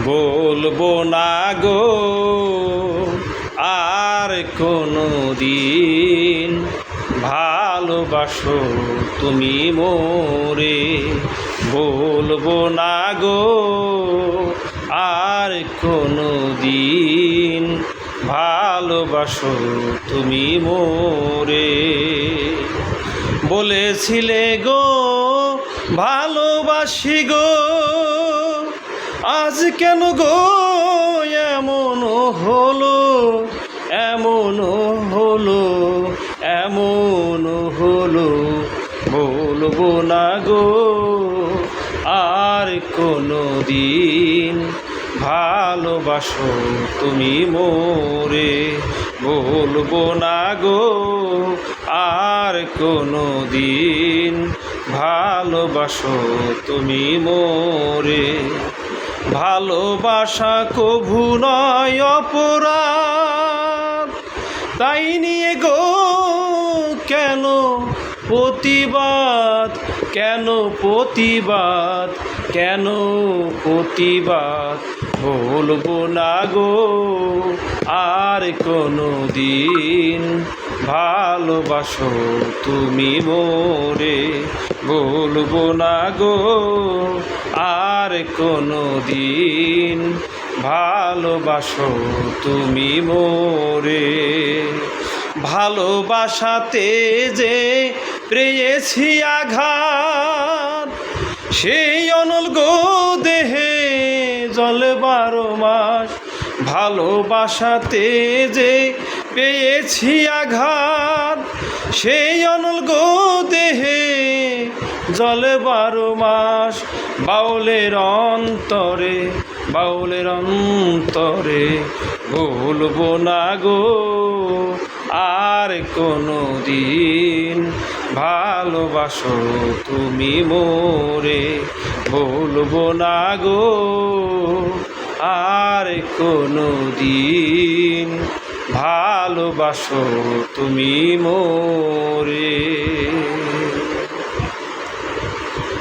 বলবো না গো আর কোনো দিন, ভালোবাসো তুমি মোরে। বলবো না গো আর কোনো দিন, ভালোবাসো তুমি মোরে। বলেছিলে গো ভালোবাসি গো, আজ কেন গো এমন হলো, এমন হলো, এমন হলো। বলবো না গো আর কোনো দিন, ভালোবাসো তুমি মোরে। বলবো না গো আর কোনো দিন, ভালোবাসো তুমি মোরে। ভালোবাসা কভু নয় অপরাধ, তাই নিয়ে গো কেন প্রতিবাদ, কেন প্রতিবাদ, কেন প্রতিবাদ। বলবো না গো আর কোনো দিন, ভালোবাসো তুমি মোরে। বলবো না গো আর কোনো দিন, ভালোবাসো তুমি মোরে। ভালোবাসাতে যে পেয়েছি আঘাত, সেই অনল গো দেহে জলে 12 মাস। ভালোবাসাতে যে পেয়েছি আঘাত, সেই অনল গো দেহে জলে 12 মাস। বাউলের অন্তরে, বাউলের অন্তরে, বলবো না গো আর কোনো দিন, ভালোবাসো তুমি মোরে। বলবো না গো আর কোনো দিন, ভালোবাসো তুমি মোরে।